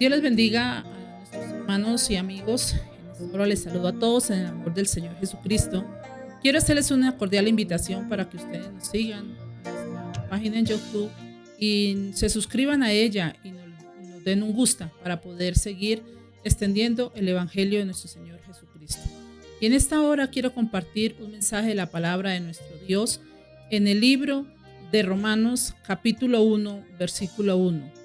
Dios les bendiga a nuestros hermanos y amigos. En esta hora les saludo a todos en el amor del Señor Jesucristo. Quiero hacerles una cordial invitación para que ustedes nos sigan en nuestra página en YouTube y se suscriban a ella y nos den un gusto para poder seguir extendiendo el Evangelio de nuestro Señor Jesucristo. Y en esta hora quiero compartir un mensaje de la palabra de nuestro Dios en el libro de Romanos capítulo 1, versículo 1.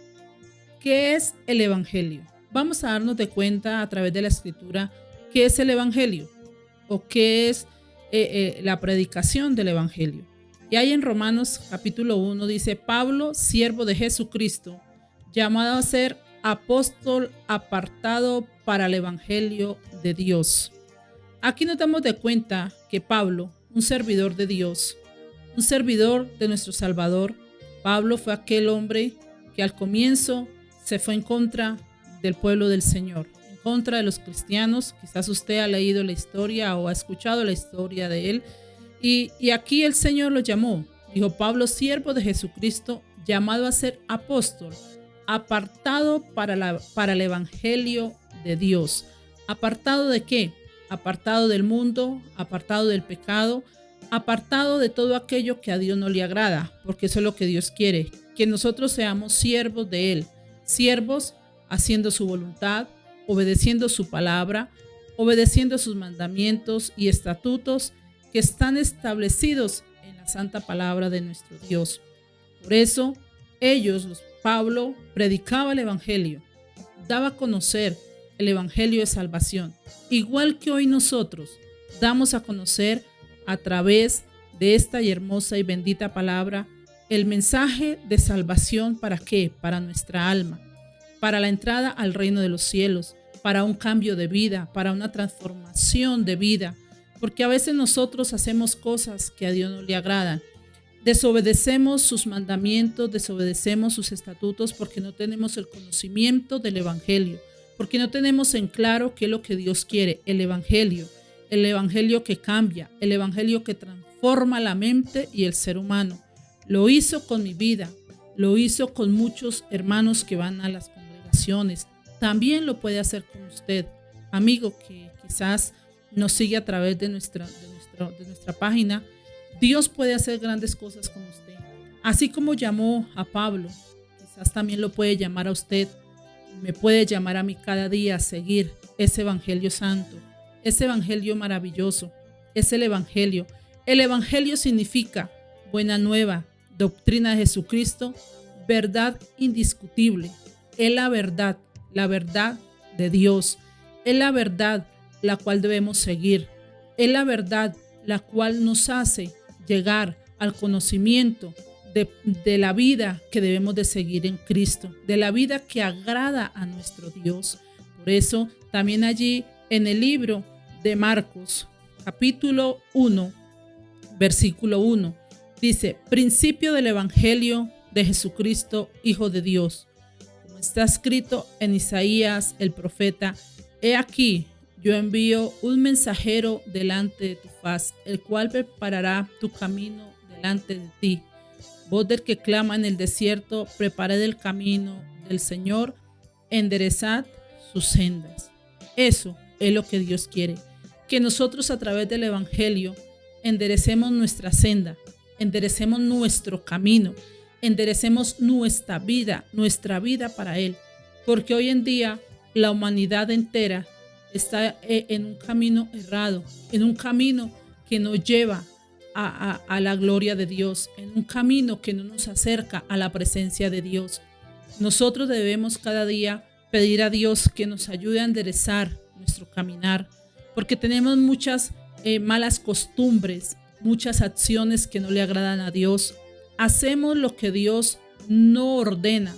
¿Qué es el Evangelio? Vamos a darnos de cuenta a través de la Escritura qué es el Evangelio o qué es la predicación del Evangelio. Y ahí en Romanos capítulo 1 dice: Pablo, siervo de Jesucristo, llamado a ser apóstol apartado para el Evangelio de Dios. Aquí nos damos de cuenta que Pablo, un servidor de Dios, un servidor de nuestro Salvador, Pablo fue aquel hombre que al comienzo se fue en contra del pueblo del Señor, en contra de los cristianos. Quizás usted ha leído la historia o ha escuchado la historia de él. Y aquí el Señor lo llamó. Dijo: Pablo, siervo de Jesucristo, llamado a ser apóstol, apartado para el Evangelio de Dios. ¿Apartado de qué? Apartado del mundo, apartado del pecado, apartado de todo aquello que a Dios no le agrada, porque eso es lo que Dios quiere, que nosotros seamos siervos de Él. Siervos haciendo su voluntad, obedeciendo su palabra, obedeciendo sus mandamientos y estatutos que están establecidos en la santa palabra de nuestro Dios. Por eso Pablo predicaba el Evangelio, daba a conocer el Evangelio de salvación, igual que hoy nosotros damos a conocer a través de esta hermosa y bendita palabra el mensaje de salvación. ¿Para qué? Para nuestra alma, para la entrada al reino de los cielos, para un cambio de vida, para una transformación de vida, porque a veces nosotros hacemos cosas que a Dios no le agradan, desobedecemos sus mandamientos, desobedecemos sus estatutos porque no tenemos el conocimiento del Evangelio, porque no tenemos en claro qué es lo que Dios quiere, el Evangelio que cambia, el Evangelio que transforma la mente y el ser humano. Lo hizo con mi vida, lo hizo con muchos hermanos que van a las congregaciones. También lo puede hacer con usted, amigo, que quizás nos sigue a través de nuestra página. Dios puede hacer grandes cosas con usted. Así como llamó a Pablo, quizás también lo puede llamar a usted. Me puede llamar a mí cada día a seguir ese Evangelio santo, ese Evangelio maravilloso. Es el Evangelio. El Evangelio significa buena nueva, doctrina de Jesucristo, verdad indiscutible. Es la verdad de Dios. Es la verdad la cual debemos seguir. Es la verdad la cual nos hace llegar al conocimiento de la vida que debemos de seguir en Cristo, de la vida que agrada a nuestro Dios. Por eso también allí en el libro de Marcos, capítulo 1, versículo 1, dice: principio del Evangelio de Jesucristo, Hijo de Dios. Como está escrito en Isaías el profeta: he aquí, yo envío un mensajero delante de tu faz, el cual preparará tu camino delante de ti. Voz del que clama en el desierto: preparad el camino del Señor, enderezad sus sendas. Eso es lo que Dios quiere, que nosotros a través del Evangelio enderecemos nuestra senda, enderecemos nuestro camino, enderecemos nuestra vida para Él. Porque hoy en día la humanidad entera está en un camino errado, en un camino que nos lleva a la gloria de Dios, en un camino que no nos acerca a la presencia de Dios. Nosotros debemos cada día pedir a Dios que nos ayude a enderezar nuestro caminar, porque tenemos muchas malas costumbres, muchas acciones que no le agradan a Dios. Hacemos lo que Dios no ordena.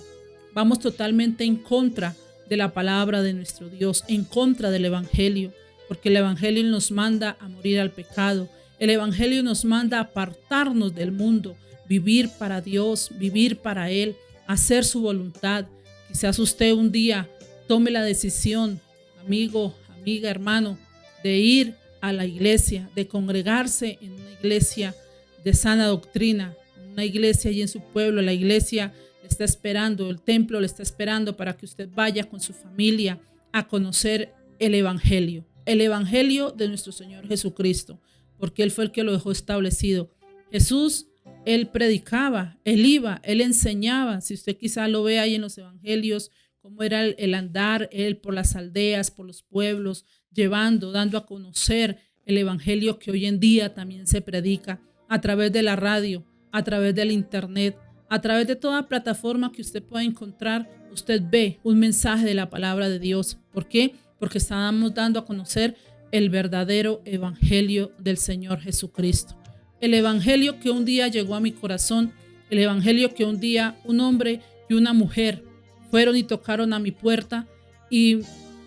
Vamos totalmente en contra de la palabra de nuestro Dios, en contra del Evangelio, porque el Evangelio nos manda a morir al pecado. El Evangelio nos manda a apartarnos del mundo, vivir para Dios, vivir para Él, hacer su voluntad. Quizás usted un día tome la decisión, amigo, amiga, hermano, de ir a la iglesia, de congregarse en una iglesia de sana doctrina, una iglesia allí en su pueblo, la iglesia está esperando, el templo le está esperando para que usted vaya con su familia a conocer el Evangelio de nuestro Señor Jesucristo, porque Él fue el que lo dejó establecido. Jesús, Él predicaba, Él iba, Él enseñaba. Si usted quizá lo ve ahí en los evangelios, cómo era el andar Él por las aldeas, por los pueblos, llevando, dando a conocer el Evangelio que hoy en día también se predica a través de la radio, a través del internet, a través de toda plataforma que usted pueda encontrar. Usted ve un mensaje de la palabra de Dios. ¿Por qué? Porque estamos dando a conocer el verdadero Evangelio del Señor Jesucristo. El Evangelio que un día llegó a mi corazón, el Evangelio que un día un hombre y una mujer fueron y tocaron a mi puerta y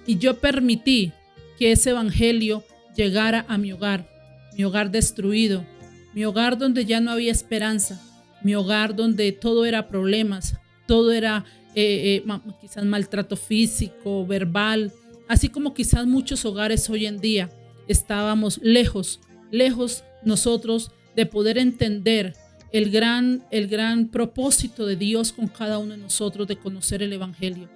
yo permití que ese Evangelio llegara a mi hogar destruido, mi hogar donde ya no había esperanza, mi hogar donde todo era problemas, todo era quizás maltrato físico, verbal, así como quizás muchos hogares hoy en día estábamos lejos nosotros de poder entender el gran propósito de Dios con cada uno de nosotros de conocer el Evangelio.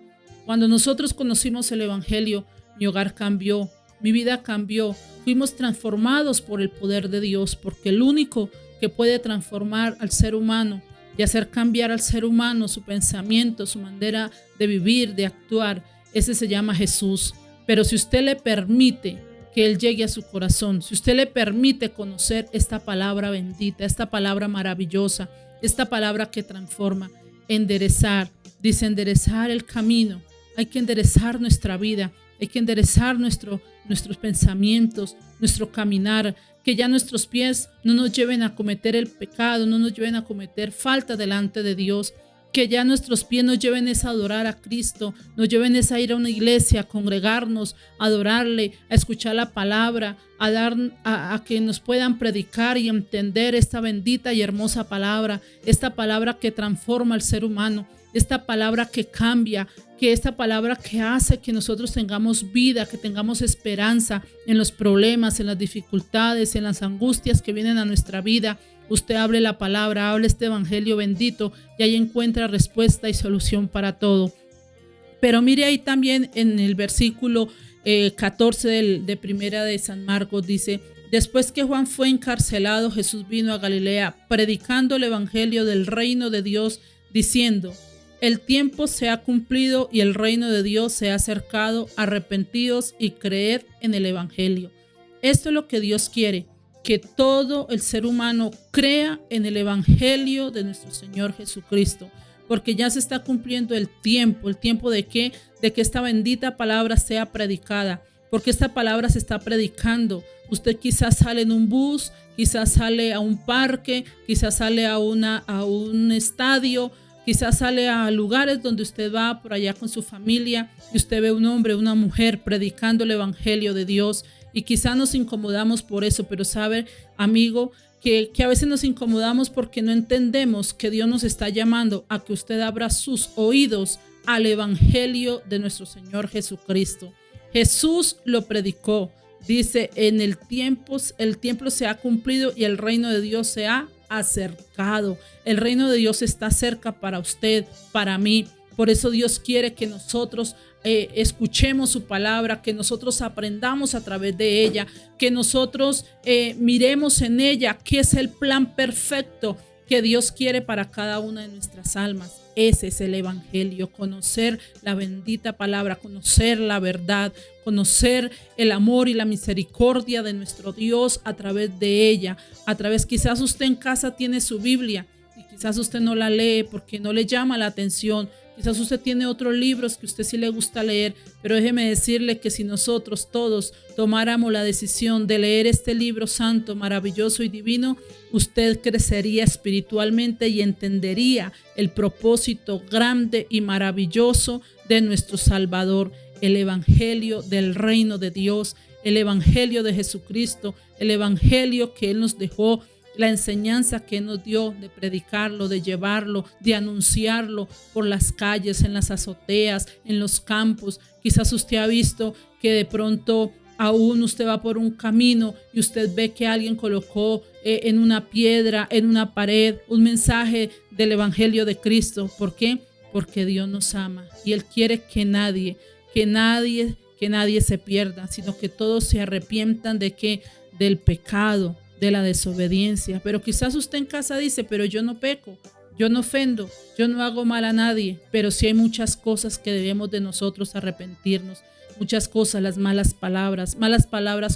Cuando nosotros conocimos el Evangelio, mi hogar cambió, mi vida cambió, fuimos transformados por el poder de Dios, porque el único que puede transformar al ser humano y hacer cambiar al ser humano su pensamiento, su manera de vivir, de actuar, ese se llama Jesús. Pero si usted le permite que Él llegue a su corazón, si usted le permite conocer esta palabra bendita, esta palabra maravillosa, esta palabra que transforma, enderezar, dice enderezar el camino, hay que enderezar nuestra vida, hay que enderezar nuestros pensamientos, nuestro caminar, que ya nuestros pies no nos lleven a cometer el pecado, no nos lleven a cometer falta delante de Dios, que ya nuestros pies nos lleven a adorar a Cristo, nos lleven a ir a una iglesia, a congregarnos, a adorarle, a escuchar la palabra, a que nos puedan predicar y entender esta bendita y hermosa palabra, esta palabra que transforma al ser humano, esta palabra que cambia, que esta palabra que hace que nosotros tengamos vida, que tengamos esperanza en los problemas, en las dificultades, en las angustias que vienen a nuestra vida. Usted hable la palabra, hable este Evangelio bendito y ahí encuentra respuesta y solución para todo. Pero mire ahí también en el versículo 14 de Primera de San Marcos dice: después que Juan fue encarcelado, Jesús vino a Galilea predicando el Evangelio del reino de Dios, diciendo: el tiempo se ha cumplido y el reino de Dios se ha acercado, arrepentidos y creed en el Evangelio. Esto es lo que Dios quiere, que todo el ser humano crea en el Evangelio de nuestro Señor Jesucristo, porque ya se está cumpliendo el tiempo de que esta bendita palabra sea predicada, porque esta palabra se está predicando. Usted quizás sale en un bus, quizás sale a un parque, quizás sale a un estadio, quizás sale a lugares donde usted va por allá con su familia y usted ve un hombre, una mujer predicando el Evangelio de Dios y quizás nos incomodamos por eso, pero sabe, amigo, que a veces nos incomodamos porque no entendemos que Dios nos está llamando a que usted abra sus oídos al Evangelio de nuestro Señor Jesucristo. Jesús lo predicó, dice, el tiempo se ha cumplido y el reino de Dios se ha acercado. El reino de Dios está cerca para usted, para mí. Por eso Dios quiere que nosotros escuchemos su palabra, que nosotros aprendamos a través de ella, que nosotros miremos en ella qué es el plan perfecto que Dios quiere para cada una de nuestras almas. Ese es el Evangelio, conocer la bendita palabra, conocer la verdad, conocer el amor y la misericordia de nuestro Dios a través de ella. Quizás usted en casa tiene su Biblia y quizás usted no la lee porque no le llama la atención. Quizás usted tiene otros libros que usted sí le gusta leer, pero déjeme decirle que si nosotros todos tomáramos la decisión de leer este libro santo, maravilloso y divino, usted crecería espiritualmente y entendería el propósito grande y maravilloso de nuestro Salvador, el Evangelio del reino de Dios, el Evangelio de Jesucristo, el Evangelio que Él nos dejó, la enseñanza que nos dio de predicarlo, de llevarlo, de anunciarlo por las calles, en las azoteas, en los campos. Quizás usted ha visto que de pronto Aún usted va por un camino y usted ve que alguien colocó en una piedra, en una pared, un mensaje del Evangelio de Cristo. ¿Por qué? Porque Dios nos ama y Él quiere que nadie se pierda, sino que todos se arrepientan de qué, del pecado, de la desobediencia. Pero quizás usted en casa dice, pero yo no peco, yo no ofendo, yo no hago mal a nadie, pero sí hay muchas cosas que debemos de nosotros arrepentirnos. Muchas cosas, las malas palabras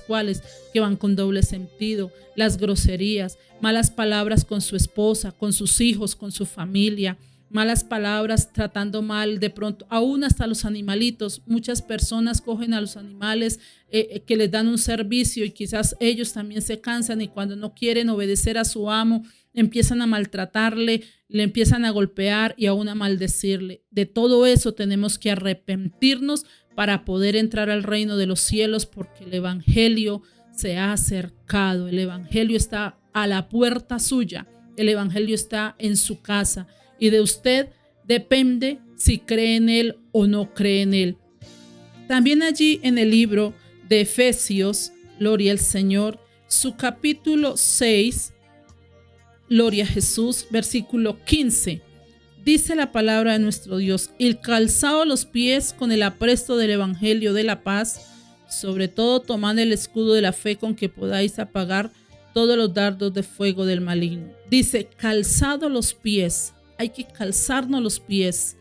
¿cuáles? Que van con doble sentido, las groserías, malas palabras con su esposa, con sus hijos, con su familia, malas palabras tratando mal de pronto, aún hasta los animalitos. Muchas personas cogen a los animales que les dan un servicio y quizás ellos también se cansan y cuando no quieren obedecer a su amo, empiezan a maltratarle, le empiezan a golpear y aún a maldecirle. De todo eso tenemos que arrepentirnos para poder entrar al reino de los cielos, porque el Evangelio se ha acercado, el Evangelio está a la puerta suya, el Evangelio está en su casa y de usted depende si cree en él o no cree en él. También allí en el libro de Efesios, gloria al Señor, su capítulo 6, gloria a Jesús, versículo 15. Dice la palabra de nuestro Dios: y calzado los pies con el apresto del evangelio de la paz, sobre todo tomando el escudo de la fe con que podáis apagar todos los dardos de fuego del maligno. Dice, calzado los pies, hay que calzarnos los pies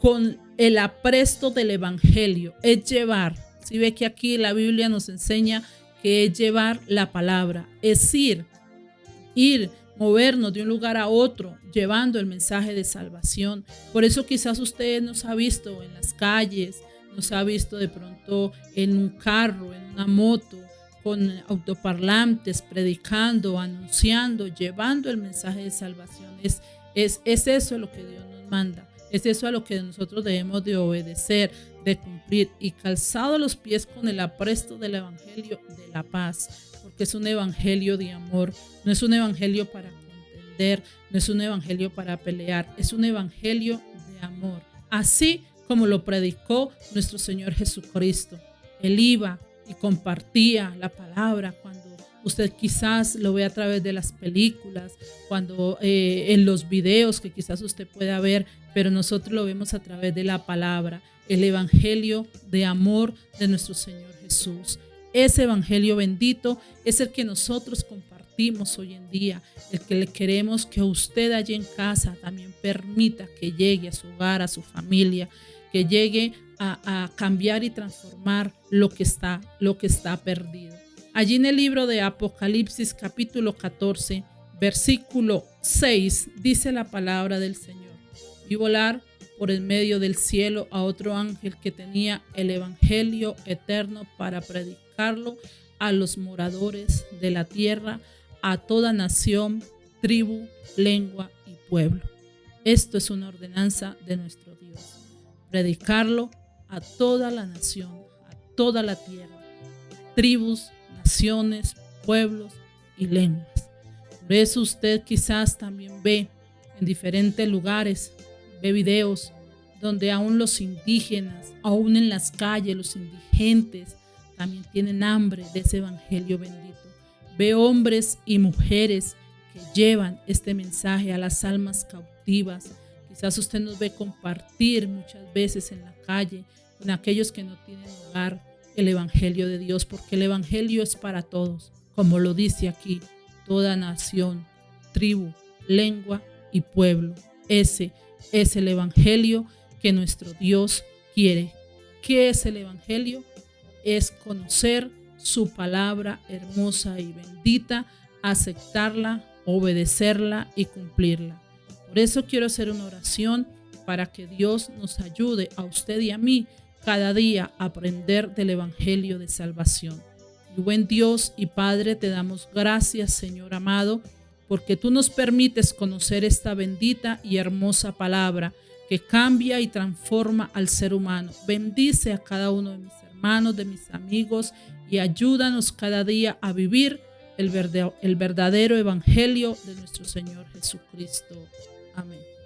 con el apresto del evangelio, es llevar. Si ve que aquí la Biblia nos enseña que es llevar la palabra, es ir, movernos de un lugar a otro, llevando el mensaje de salvación. Por eso quizás usted nos ha visto en las calles, nos ha visto de pronto en un carro, en una moto, con autoparlantes, predicando, anunciando, llevando el mensaje de salvación. Es eso lo que Dios nos manda. Es eso a lo que nosotros debemos de obedecer, de cumplir. Y calzado los pies con el apresto del evangelio de la paz. Porque es un evangelio de amor, no es un evangelio para contender, no es un evangelio para pelear, es un evangelio de amor. Así como lo predicó nuestro Señor Jesucristo. Él iba y compartía la palabra cuando usted quizás lo ve a través de las películas, cuando en los videos que quizás usted pueda ver, pero nosotros lo vemos a través de la palabra, el evangelio de amor de nuestro Señor Jesús. Ese evangelio bendito es el que nosotros compartimos hoy en día, el que le queremos que usted allí en casa también permita que llegue a su hogar, a su familia, que llegue a cambiar y transformar lo que está perdido. Allí en el libro de Apocalipsis capítulo 14, versículo 6, dice la palabra del Señor: vi volar por el medio del cielo a otro ángel que tenía el evangelio eterno para predicarlo a los moradores de la tierra, a toda nación, tribu, lengua y pueblo. Esto es una ordenanza de nuestro Dios, predicarlo a toda la nación, a toda la tierra, tribus, naciones, pueblos y lenguas. Por eso usted quizás también ve en diferentes lugares, ve videos donde aún los indígenas, aún en las calles, los indigentes también tienen hambre de ese evangelio bendito. Ve hombres y mujeres que llevan este mensaje a las almas cautivas. Quizás usted nos ve compartir muchas veces en la calle con aquellos que no tienen hogar el evangelio de Dios, porque el evangelio es para todos, como lo dice aquí, toda nación, tribu, lengua y pueblo. Ese es el evangelio que nuestro Dios quiere. ¿Qué es el evangelio? Es conocer su palabra hermosa y bendita, aceptarla, obedecerla y cumplirla. Por eso quiero hacer una oración para que Dios nos ayude a usted y a mí cada día a aprender del evangelio de salvación. Y buen Dios y Padre, te damos gracias, Señor amado, porque tú nos permites conocer esta bendita y hermosa palabra que cambia y transforma al ser humano. Bendice a cada uno de mis hermanos, de mis amigos, y ayúdanos cada día a vivir el verdadero evangelio de nuestro Señor Jesucristo. Amén.